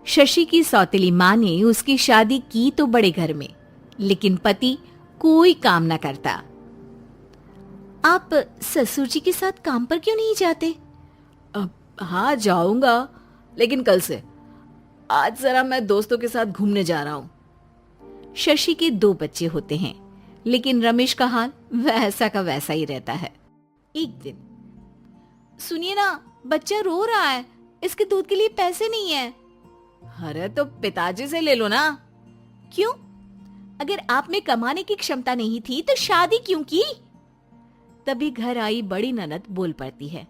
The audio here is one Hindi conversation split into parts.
शशि की सौतेली माँ ने उसकी शादी की तो बड़े घर में, लेकिन पति कोई काम न करता। आप ससुर जी के साथ काम पर क्यों नहीं जाते? अब हाँ जाऊंगा, लेकिन कल से। आज जरा मैं दोस्तों के साथ घूमने जा रहा हूँ। शशि के 2 बच्चे होते हैं, लेकिन रमेश का हाल वैसा का वैसा ही रहता है। एक दिन, सुनिए ना, बच्चा रो रहा है, इसके दूध के लिए पैसे नहीं है। अरे तो पिताजी से ले लो ना। क्यों? अगर आप में कमाने की क्षमता नहीं थी तो शादी क्यों की? तभी घर आई बड़ी ननद बोल पड़ती है।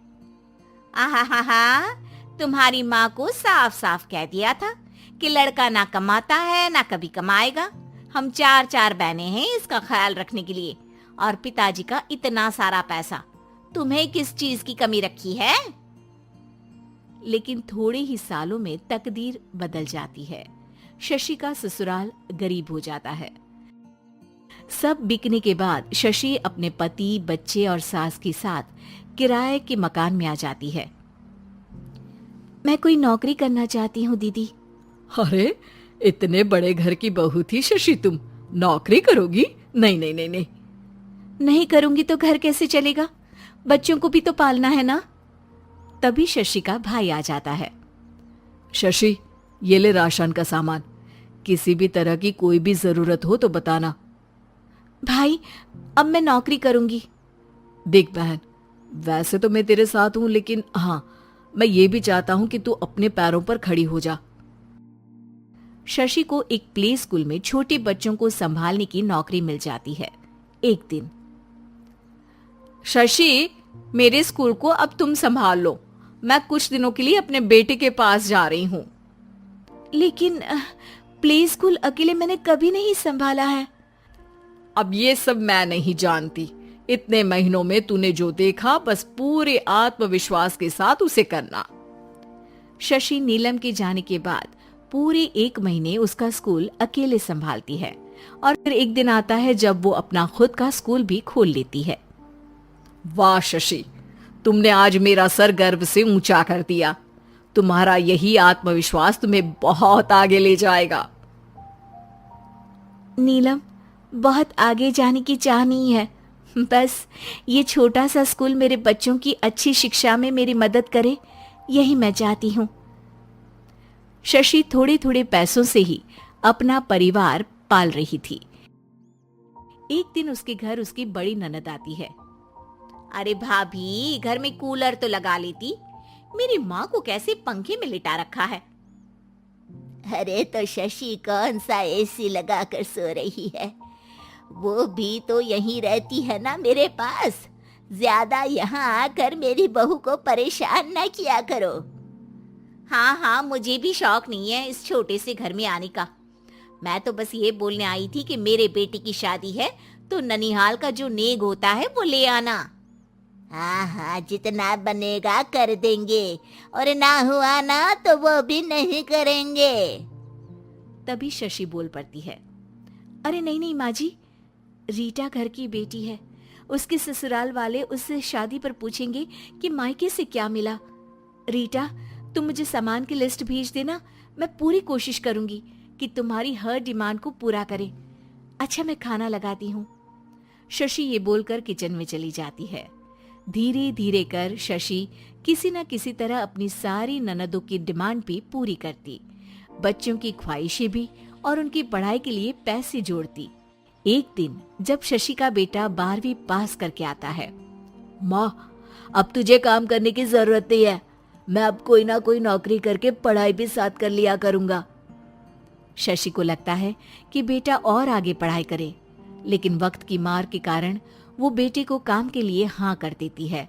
आहा, तुम्हारी माँ को साफ साफ कह दिया था कि लड़का ना कमाता है ना कभी कमाएगा। हम 4 बहनें हैं इसका ख्याल रखने के लिए, और पिताजी का इतना सारा पैसा, तुम्हें किस चीज की कमी रखी है? लेकिन थोड़े ही सालों में तकदीर बदल जाती है। शशि का ससुराल गरीब हो जाता है। सब बिकने के बाद शशि अपने पति, बच्चे और सास के साथ किराए के मकान में आ जाती है। मैं कोई नौकरी करना चाहती हूँ दीदी। अरे इतने बड़े घर की बहू थी शशि, तुम नौकरी करोगी? नहीं नहीं नहीं नहीं। नहीं करूंगी तो घर कैसे चलेगा? बच्चों को भी तो पालना है ना। तभी शशि का भाई आ जाता है। शशि, ये ले राशन का सामान, किसी भी तरह की कोई भी जरूरत हो तो बताना। भाई, अब मैं नौकरी करूंगी। देख बहन, वैसे तो मैं तेरे साथ हूं, लेकिन हाँ, मैं ये भी चाहता हूं कि तू अपने पैरों पर खड़ी हो जा। शशि को एक प्ले स्कूल में छोटे बच्चों को संभालने की नौकरी मिल जाती है। एक दिन, शशि, मेरे स्कूल को अब तुम संभाल लो, मैं कुछ दिनों के लिए अपने बेटे के पास जा रही हूँ। लेकिन प्ले स्कूल अकेले मैंने कभी नहीं संभाला है। अब ये सब मैं नहीं जानती, इतने महीनों में तूने जो देखा बस पूरे आत्मविश्वास के साथ उसे करना। शशि नीलम के जाने के बाद पूरे 1 महीने उसका स्कूल अकेले संभालती है, और फिर एक दिन आता है जब वो अपना खुद का स्कूल भी खोल लेती है। वाह शशि, तुमने आज मेरा सर गर्व से ऊंचा कर दिया। तुम्हारा यही आत्मविश्वास तुम्हें बहुत आगे ले जाएगा। नीलम, बहुत आगे जाने की चाह नहीं है, बस ये छोटा सा स्कूल मेरे बच्चों की अच्छी शिक्षा में मेरी मदद करे, यही मैं चाहती हूँ। शशि थोड़े थोड़े पैसों से ही अपना परिवार पाल रही थी। एक दिन उसके घर उसकी बड़ी ननद आती है। अरे भाभी, घर में कूलर तो लगा लेती, मेरी माँ को कैसे पंखे में लिटा रखा है। अरे तो शशि कौन सा एसी लगा कर सो रही है, वो भी तो यहीं रहती है ना मेरे पास। ज्यादा यहाँ आकर मेरी बहू को परेशान ना किया करो। हाँ, मुझे भी शौक नहीं है इस छोटे से घर में आने का। मैं तो बस ये बोलने आई थी कि मेरे बेटे की शादी है तो ननिहाल का जो नेग होता है वो ले आना। हाँ, जितना बनेगा कर देंगे, और ना हुआ ना तो वो भी नहीं करेंगे। तभी शशि बोल पड़ती है। अरे नहीं माँ जी, रीटा घर की बेटी है, उसके ससुराल वाले उससे शादी पर पूछेंगे कि मायके से क्या मिला। रीटा, तुम मुझे सामान की लिस्ट भेज देना, मैं पूरी कोशिश करूंगी कि तुम्हारी हर डिमांड को पूरा करे। अच्छा, मैं खाना लगाती हूँ। शशि ये बोलकर किचन में चली जाती है। धीरे धीरे कर शशि किसी न किसी तरह अपनी सारी ननदों की डिमांड भी पूरी करती, बच्चों की ख्वाहिशें भी, और उनकी पढ़ाई के लिए पैसे जोड़ती। एक दिन जब शशि का बेटा 12वीं पास करके आता है। माँ, अब तुझे काम करने की जरूरत नहीं है, मैं अब कोई ना कोई नौकरी करके पढ़ाई भी साथ कर लिया करूंगा। शशि को लगता है कि बेटा और आगे पढ़ाई करे, लेकिन वक्त की मार के कारण वो बेटे को काम के लिए हाँ कर देती है।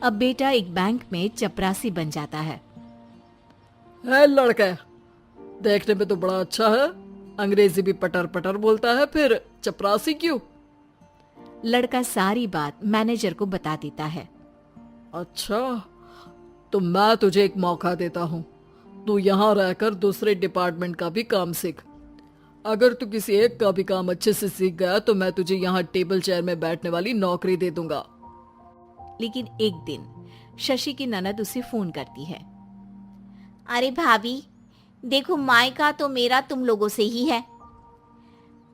अब बेटा एक बैंक में चपरासी बन जाता है। लड़का देखने में तो बड़ा अच्छा है, अंग्रेजी भी पटर पटर बोलता है, फिर चपरासी क्यों? लड़का सारी बात मैनेजर को बता देता है। अच्छा, तो मैं तुझे एक मौका देता हूँ, तू यहाँ रहकर दूसरे डिपार्टमेंट का भी काम सीख। अगर तू किसी एक का भी काम अच्छे से सीख गया तो मैं तुझे यहाँ टेबल चेयर में बैठने वाली नौकरी दे दूंगा। लेकिन एक दिन शशि की ननद उसे फोन करती है। अरे भाभी, देखो, मायका तो मेरा तुम लोगों से ही है।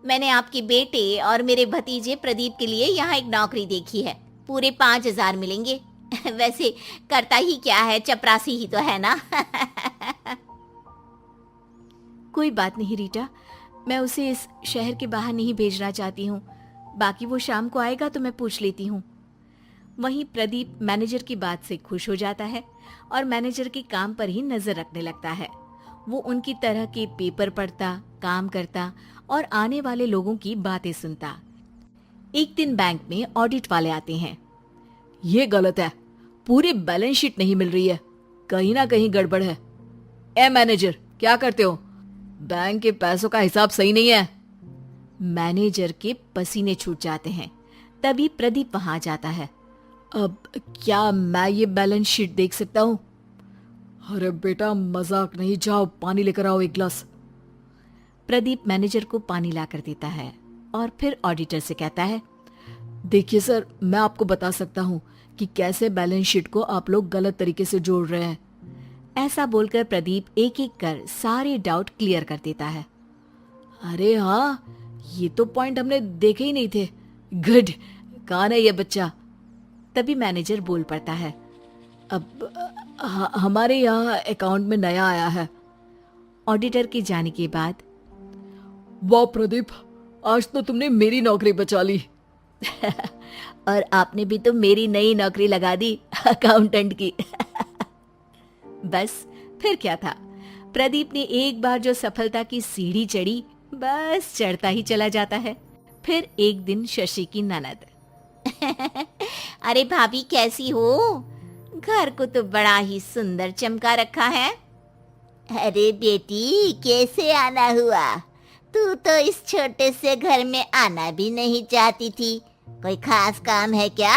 मैंने आपके बेटे और मेरे भतीजे प्रदीप के लिए यहाँ एक नौकरी देखी है। पूरे 5,000 मिलेंगे। वैसे करता ही क्या है, चपरासी ही तो है ना। कोई बात नहीं रीटा, मैं उसे इस शहर के बाहर नहीं भेजना चाहती हूँ। बाकी वो शाम को आएगा तो मैं पूछ लेती हूँ। वहीं प्रदीप मैनेजर की बात से खुश हो जाता है और मैनेजर के काम पर ही नजर रखने लगता है। वो उनकी तरह के पेपर पढ़ता, काम करता और आने वाले लोगों की बातें सुनता। एक दिन बैंक में ऑडिट वाले आते हैं। ये गलत है, पूरी बैलेंस शीट नहीं मिल रही है, कहीं ना कहीं गड़बड़ है। ए मैनेजर, क्या करते हो? बैंक के पैसों का हिसाब सही नहीं है। मैनेजर के पसीने छूट जाते हैं। तभी प्रदीप वहां जाता है। अब क्या मैं ये बैलेंस शीट देख सकता हूँ? अरे बेटा, मजाक नहीं, जाओ पानी लेकर आओ एक गिलास। प्रदीप मैनेजर को पानी लाकर देता है और फिर ऑडिटर से कहता है, देखिए सर, मैं आपको बता सकता हूँ कि कैसे बैलेंस शीट को आप लोग गलत तरीके से जोड़ रहे हैं। ऐसा बोलकर प्रदीप एक एक कर सारे डाउट क्लियर कर देता है। अरे हाँ, ये तो पॉइंट हमने देखे ही नहीं थे। गुड, कौन है ये बच्चा? तभी मैनेजर बोल पड़ता है, अब हमारे यहाँ अकाउंट में नया आया है। ऑडिटर के जाने के बाद, वाह प्रदीप, आज तो तुमने मेरी नौकरी बचा ली। और आपने भी तो मेरी नई नौकरी लगा दी, अकाउंटेंट की। बस फिर क्या था, प्रदीप ने एक बार जो सफलता की सीढ़ी चढ़ी, बस चढ़ता ही चला जाता है। फिर एक दिन शशि की ननद, अरे भाभी कैसी हो? घर को तो बड़ा ही सुंदर चमका रखा है। अरे बेटी, कैसे आना हुआ? तू तो इस छोटे से घर में आना भी नहीं चाहती थी। कोई खास काम है क्या?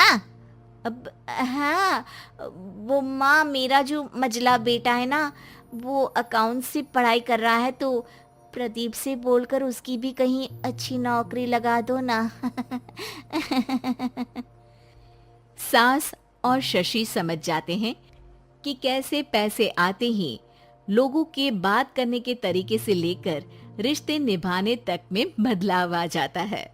अब हाँ, वो माँ, मेरा जो मजला बेटा है ना, वो अकाउंट से पढ़ाई कर रहा है, तो प्रदीप से बोलकर उसकी भी कहीं अच्छी नौकरी लगा दो ना। सास और शशि समझ जाते हैं कि कैसे पैसे आते ही लोगों के बात करने के तरीके से लेकर रिश्ते निभाने तक में बदलाव आ जाता है।